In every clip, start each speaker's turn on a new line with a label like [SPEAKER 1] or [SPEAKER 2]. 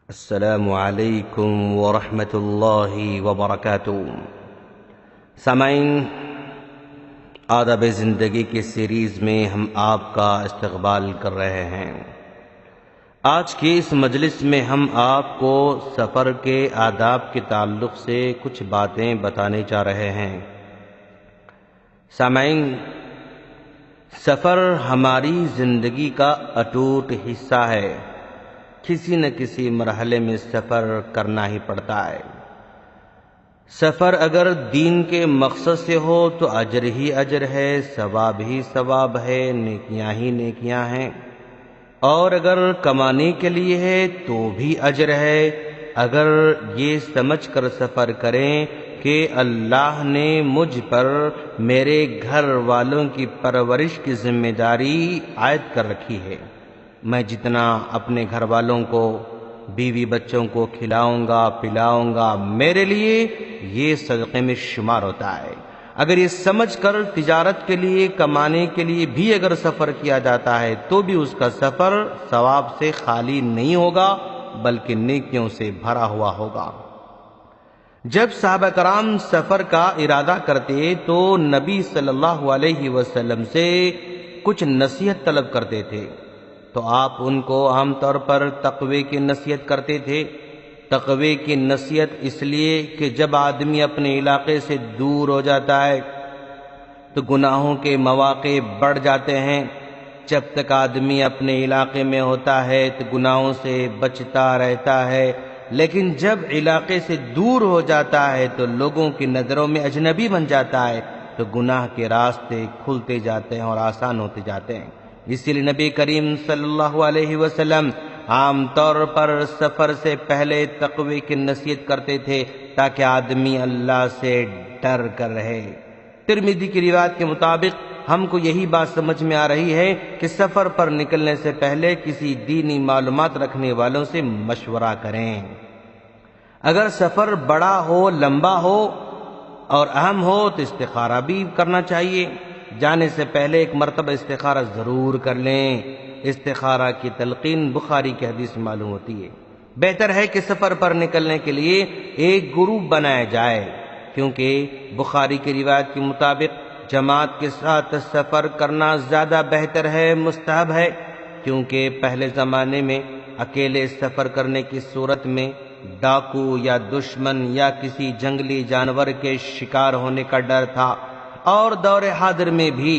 [SPEAKER 1] السلام علیکم ورحمۃ اللہ وبرکاتہ۔ سامعین، آداب زندگی کی سیریز میں ہم آپ کا استقبال کر رہے ہیں۔ آج کی اس مجلس میں ہم آپ کو سفر کے آداب کے تعلق سے کچھ باتیں بتانے جا رہے ہیں۔ سامعین، سفر ہماری زندگی کا اٹوٹ حصہ ہے۔ کسی نہ کسی مرحلے میں سفر کرنا ہی پڑتا ہے۔ سفر اگر دین کے مقصد سے ہو تو اجر ہی اجر ہے، ثواب ہی ثواب ہے، نیکیاں ہی نیکیاں ہیں، اور اگر کمانے کے لیے ہے تو بھی اجر ہے۔ اگر یہ سمجھ کر سفر کریں کہ اللہ نے مجھ پر میرے گھر والوں کی پرورش کی ذمہ داری عائد کر رکھی ہے، میں جتنا اپنے گھر والوں کو، بیوی بچوں کو کھلاؤں گا پلاؤں گا، میرے لیے یہ صدقے میں شمار ہوتا ہے۔ اگر یہ سمجھ کر تجارت کے لیے، کمانے کے لیے بھی اگر سفر کیا جاتا ہے تو بھی اس کا سفر ثواب سے خالی نہیں ہوگا بلکہ نیکیوں سے بھرا ہوا ہوگا۔ جب صحابہ کرام سفر کا ارادہ کرتے تو نبی صلی اللہ علیہ وسلم سے کچھ نصیحت طلب کرتے تھے، تو آپ ان کو عام طور پر تقوی کی نصیحت کرتے تھے۔ تقوی کی نصیحت اس لیے کہ جب آدمی اپنے علاقے سے دور ہو جاتا ہے تو گناہوں کے مواقع بڑھ جاتے ہیں۔ جب تک آدمی اپنے علاقے میں ہوتا ہے تو گناہوں سے بچتا رہتا ہے، لیکن جب علاقے سے دور ہو جاتا ہے تو لوگوں کی نظروں میں اجنبی بن جاتا ہے، تو گناہ کے راستے کھلتے جاتے ہیں اور آسان ہوتے جاتے ہیں۔ اسی لیے نبی کریم صلی اللہ علیہ وسلم عام طور پر سفر سے پہلے تقوی کی نصیحت کرتے تھے تاکہ آدمی اللہ سے ڈر کر رہے۔ ترمذی کی روایت کے مطابق ہم کو یہی بات سمجھ میں آ رہی ہے کہ سفر پر نکلنے سے پہلے کسی دینی معلومات رکھنے والوں سے مشورہ کریں۔ اگر سفر بڑا ہو، لمبا ہو اور اہم ہو تو استخارہ بھی کرنا چاہیے۔ جانے سے پہلے ایک مرتبہ استخارہ ضرور کر لیں۔ استخارہ کی تلقین بخاری کی حدیث معلوم ہوتی ہے۔ بہتر ہے کہ سفر پر نکلنے کے لیے ایک گروپ بنایا جائے، کیونکہ بخاری کی روایت کے مطابق جماعت کے ساتھ سفر کرنا زیادہ بہتر ہے، مستحب ہے، کیونکہ پہلے زمانے میں اکیلے سفر کرنے کی صورت میں ڈاکو یا دشمن یا کسی جنگلی جانور کے شکار ہونے کا ڈر تھا، اور دور حاضر میں بھی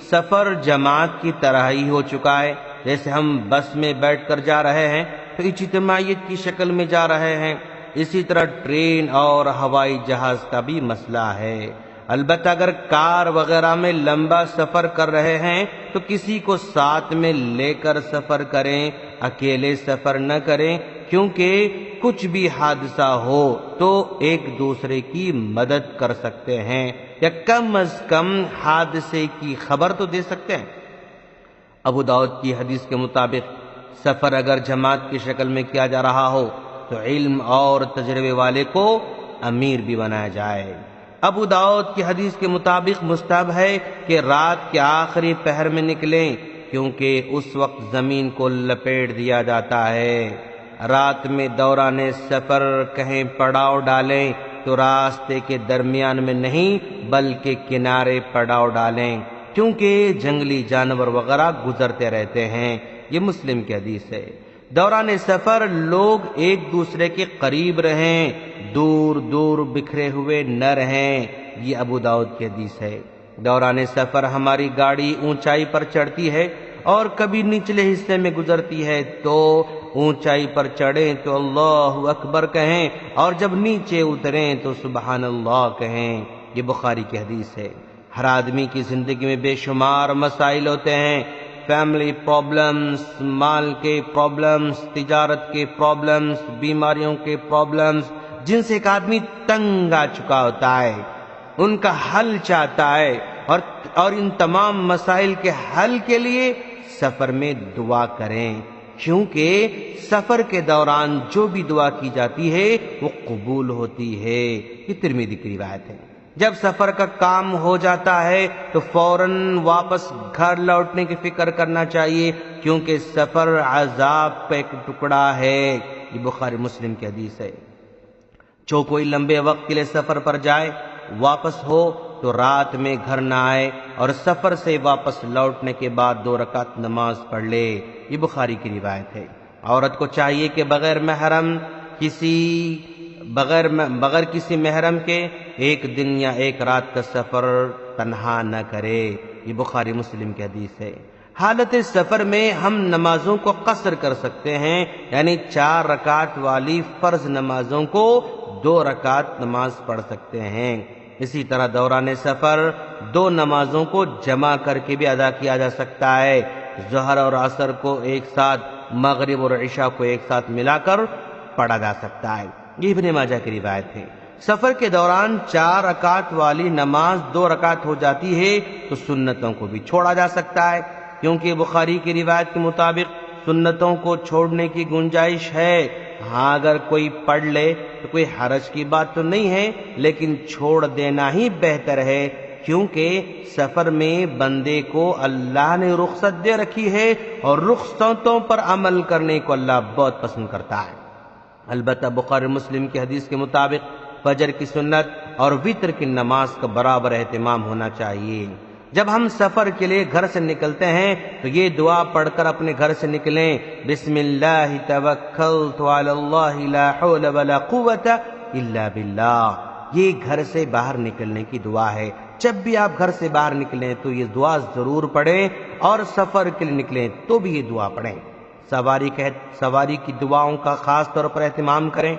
[SPEAKER 1] سفر جماعت کی طرح ہی ہو چکا ہے۔ جیسے ہم بس میں بیٹھ کر جا رہے ہیں تو اجتماعیت کی شکل میں جا رہے ہیں، اسی طرح ٹرین اور ہوائی جہاز کا بھی مسئلہ ہے۔ البتہ اگر کار وغیرہ میں لمبا سفر کر رہے ہیں تو کسی کو ساتھ میں لے کر سفر کریں، اکیلے سفر نہ کریں، کیونکہ کچھ بھی حادثہ ہو تو ایک دوسرے کی مدد کر سکتے ہیں، یا کم از کم حادثے کی خبر تو دے سکتے ہیں۔ ابو داؤد کی حدیث کے مطابق سفر اگر جماعت کی شکل میں کیا جا رہا ہو تو علم اور تجربے والے کو امیر بھی بنایا جائے۔ ابو داؤد کی حدیث کے مطابق مستحب ہے کہ رات کے آخری پہر میں نکلیں، کیونکہ اس وقت زمین کو لپیٹ دیا جاتا ہے۔ رات میں دوران سفر کہیں پڑاؤ ڈالیں تو راستے کے درمیان میں نہیں بلکہ کنارے پڑاؤ ڈالیں، کیونکہ جنگلی جانور وغیرہ گزرتے رہتے ہیں۔ یہ مسلم کی حدیث ہے۔ دوران سفر لوگ ایک دوسرے کے قریب رہیں، دور دور بکھرے ہوئے نہ رہیں، یہ ابو داؤد کی حدیث ہے۔ دوران سفر ہماری گاڑی اونچائی پر چڑھتی ہے اور کبھی نچلے حصے میں گزرتی ہے، تو اونچائی پر چڑھیں تو اللہ اکبر کہیں، اور جب نیچے اتریں تو سبحان اللہ کہیں، یہ بخاری کی حدیث ہے۔ ہر آدمی کی زندگی میں بے شمار مسائل ہوتے ہیں، فیملی پرابلمز، مال کے پرابلمز، تجارت کے پرابلمز، بیماریوں کے پرابلمز، جن سے ایک آدمی تنگ آ چکا ہوتا ہے، ان کا حل چاہتا ہے، اور ان تمام مسائل کے حل کے لیے سفر میں دعا کریں، کیونکہ سفر کے دوران جو بھی دعا کی جاتی ہے وہ قبول ہوتی ہے۔ یہ ترمذی کی روایت ہے۔ جب سفر کا کام ہو جاتا ہے تو فوراً واپس گھر لوٹنے کی فکر کرنا چاہیے، کیونکہ سفر عذاب کا ایک ٹکڑا ہے۔ یہ بخاری مسلم کی حدیث ہے۔ جو کوئی لمبے وقت کے لیے سفر پر جائے، واپس ہو تو رات میں گھر نہ آئے اور سفر سے واپس لوٹنے کے بعد 2 رکعت نماز پڑھ لے۔ یہ بخاری کی روایت ہے۔ عورت کو چاہیے کہ بغیر کسی محرم کے 1 دن یا 1 رات کا سفر تنہا نہ کرے۔ یہ بخاری مسلم کی حدیث ہے۔ حالت سفر میں ہم نمازوں کو قصر کر سکتے ہیں، یعنی 4 رکعت والی فرض نمازوں کو 2 رکعت نماز پڑھ سکتے ہیں۔ اسی طرح دوران سفر 2 نمازوں کو جمع کر کے بھی ادا کیا جا سکتا ہے۔ ظہر اور عصر کو ایک ساتھ، مغرب اور عشاء کو ایک ساتھ ملا کر پڑھا جا سکتا ہے۔ یہ ابن ماجہ کی روایت ہے۔ سفر کے دوران 4 رکعت والی نماز 2 رکعت ہو جاتی ہے تو سنتوں کو بھی چھوڑا جا سکتا ہے، کیونکہ بخاری کی روایت کے مطابق سنتوں کو چھوڑنے کی گنجائش ہے۔ ہاں اگر کوئی پڑھ لے تو کوئی حرج کی بات تو نہیں ہے، لیکن چھوڑ دینا ہی بہتر ہے، کیونکہ سفر میں بندے کو اللہ نے رخصت دے رکھی ہے اور رخصتوں پر عمل کرنے کو اللہ بہت پسند کرتا ہے۔ البتہ بخاری مسلم کی حدیث کے مطابق فجر کی سنت اور وتر کی نماز کا برابر اہتمام ہونا چاہیے۔ جب ہم سفر کے لیے گھر سے نکلتے ہیں تو یہ دعا پڑھ کر اپنے گھر سے نکلیں، بسم اللہ توکلت علی اللہ لا حول ولا قوت الا باللہ۔ یہ گھر سے باہر نکلنے کی دعا ہے۔ جب بھی آپ گھر سے باہر نکلیں تو یہ دعا ضرور پڑھیں، اور سفر کے لیے نکلیں تو بھی یہ دعا پڑھیں۔ سواری کی دعاؤں کا خاص طور پر اہتمام کریں۔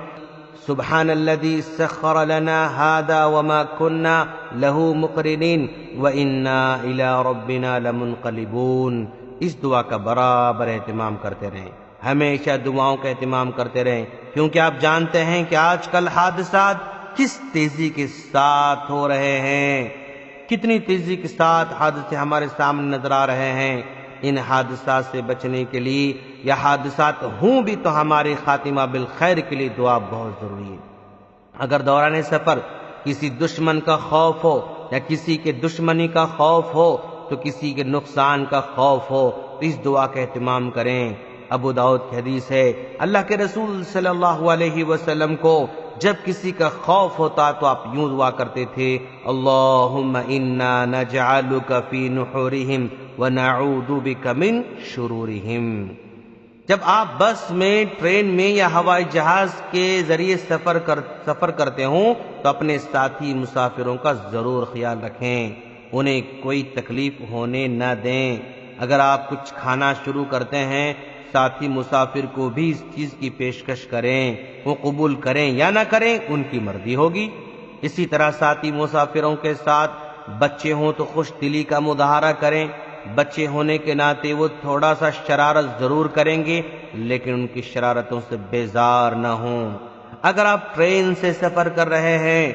[SPEAKER 1] سبحان الذی سخر لنا هذا وما كنا له مقرنین وإنا إلى ربنا لمنقلبون۔ اس دعا کا برابر اہتمام کرتے رہیں، ہمیشہ دعاؤں کا اہتمام کرتے رہیں، کیونکہ آپ جانتے ہیں کہ آج کل حادثات کس تیزی کے ساتھ ہو رہے ہیں، کتنی تیزی کے ساتھ حادثے ہمارے سامنے نظر آ رہے ہیں۔ ان حادثات سے بچنے کے لیے، یا حادثات ہوں بھی تو ہماری خاتمہ بالخیر کے لیے دعا بہت ضروری ہے۔ اگر دوران سفر کسی دشمن کا خوف ہو یا کسی کے دشمنی کا خوف ہو تو کسی کے نقصان کا خوف ہو تو اس دعا کا اہتمام کریں۔ ابو داؤد کی حدیث ہے، اللہ کے رسول صلی اللہ علیہ وسلم کو جب کسی کا خوف ہوتا تو آپ یوں دعا کرتے تھے، اللہم انا نجعلک فی نحورہم ونعوذ بک من شرورہم۔ جب آپ بس میں، ٹرین میں یا ہوائی جہاز کے ذریعے سفر کرتے ہوں تو اپنے ساتھی مسافروں کا ضرور خیال رکھیں، انہیں کوئی تکلیف ہونے نہ دیں۔ اگر آپ کچھ کھانا شروع کرتے ہیں، ساتھی مسافر کو بھی اس چیز کی پیشکش کریں، وہ قبول کریں یا نہ کریں ان کی مرضی ہوگی۔ اسی طرح ساتھی مسافروں کے ساتھ بچے ہوں تو خوش دلی کا مظاہرہ کریں۔ بچے ہونے کے ناطے وہ تھوڑا سا شرارت ضرور کریں گے، لیکن ان کی شرارتوں سے بیزار نہ ہوں۔ اگر آپ ٹرین سے سفر کر رہے ہیں،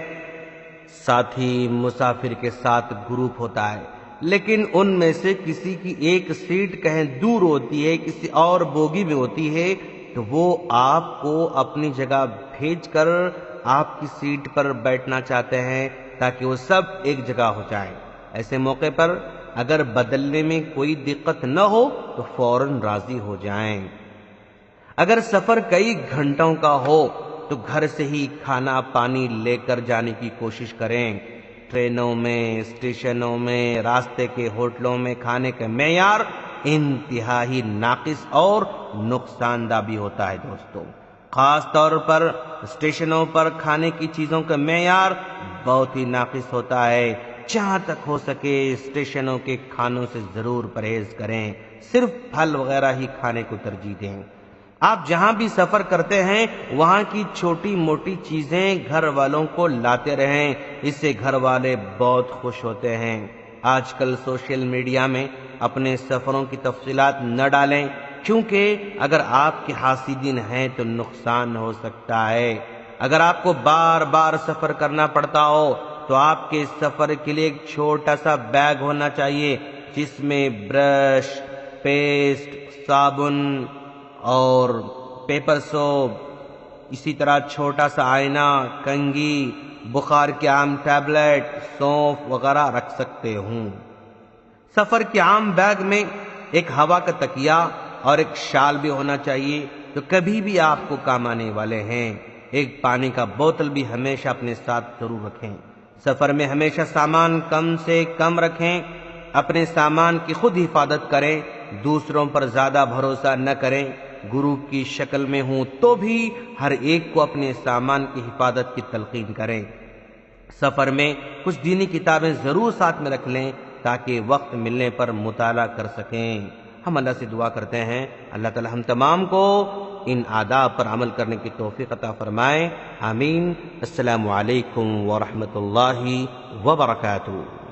[SPEAKER 1] ساتھی مسافر کے ساتھ گروپ ہوتا ہے، لیکن ان میں سے کسی کی ایک سیٹ کہیں دور ہوتی ہے، کسی اور بوگی میں ہوتی ہے، تو وہ آپ کو اپنی جگہ بھیج کر آپ کی سیٹ پر بیٹھنا چاہتے ہیں تاکہ وہ سب ایک جگہ ہو جائیں۔ ایسے موقع پر اگر بدلنے میں کوئی دقت نہ ہو تو فوراً راضی ہو جائیں۔ اگر سفر کئی گھنٹوں کا ہو تو گھر سے ہی کھانا پانی لے کر جانے کی کوشش کریں۔ ٹرینوں میں، اسٹیشنوں میں، راستے کے ہوٹلوں میں کھانے کا معیار انتہائی ناقص اور نقصان دہ بھی ہوتا ہے دوستو۔ خاص طور پر اسٹیشنوں پر کھانے کی چیزوں کا معیار بہت ہی ناقص ہوتا ہے۔ جہاں تک ہو سکے اسٹیشنوں کے کھانوں سے ضرور پرہیز کریں، صرف پھل وغیرہ ہی کھانے کو ترجیح دیں۔ آپ جہاں بھی سفر کرتے ہیں وہاں کی چھوٹی موٹی چیزیں گھر والوں کو لاتے رہیں، اس سے گھر والے بہت خوش ہوتے ہیں۔ آج کل سوشل میڈیا میں اپنے سفروں کی تفصیلات نہ ڈالیں، کیونکہ اگر آپ کے حاسدین ہیں تو نقصان ہو سکتا ہے۔ اگر آپ کو بار بار سفر کرنا پڑتا ہو تو آپ کے سفر کے لیے ایک چھوٹا سا بیگ ہونا چاہیے، جس میں برش، پیسٹ، صابن اور پیپر سوپ، اسی طرح چھوٹا سا آئینہ، کنگھی، بخار کے عام ٹیبلٹ، سونف وغیرہ رکھ سکتے ہوں۔ سفر کے عام بیگ میں ایک ہوا کا تکیہ اور ایک شال بھی ہونا چاہیے جو کبھی بھی آپ کو کام آنے والے ہیں۔ ایک پانی کا بوتل بھی ہمیشہ اپنے ساتھ ضرور رکھیں۔ سفر میں ہمیشہ سامان کم سے کم رکھیں۔ اپنے سامان کی خود حفاظت کریں، دوسروں پر زیادہ بھروسہ نہ کریں۔ گروپ کی شکل میں ہوں تو بھی ہر ایک کو اپنے سامان کی حفاظت کی تلقین کریں۔ سفر میں کچھ دینی کتابیں ضرور ساتھ میں رکھ لیں تاکہ وقت ملنے پر مطالعہ کر سکیں۔ ہم اللہ سے دعا کرتے ہیں اللہ تعالی ہم تمام کو ان آداب پر عمل کرنے کی توفیق عطا فرمائے، آمین۔ السلام علیکم ورحمۃ اللہ وبرکاتہ۔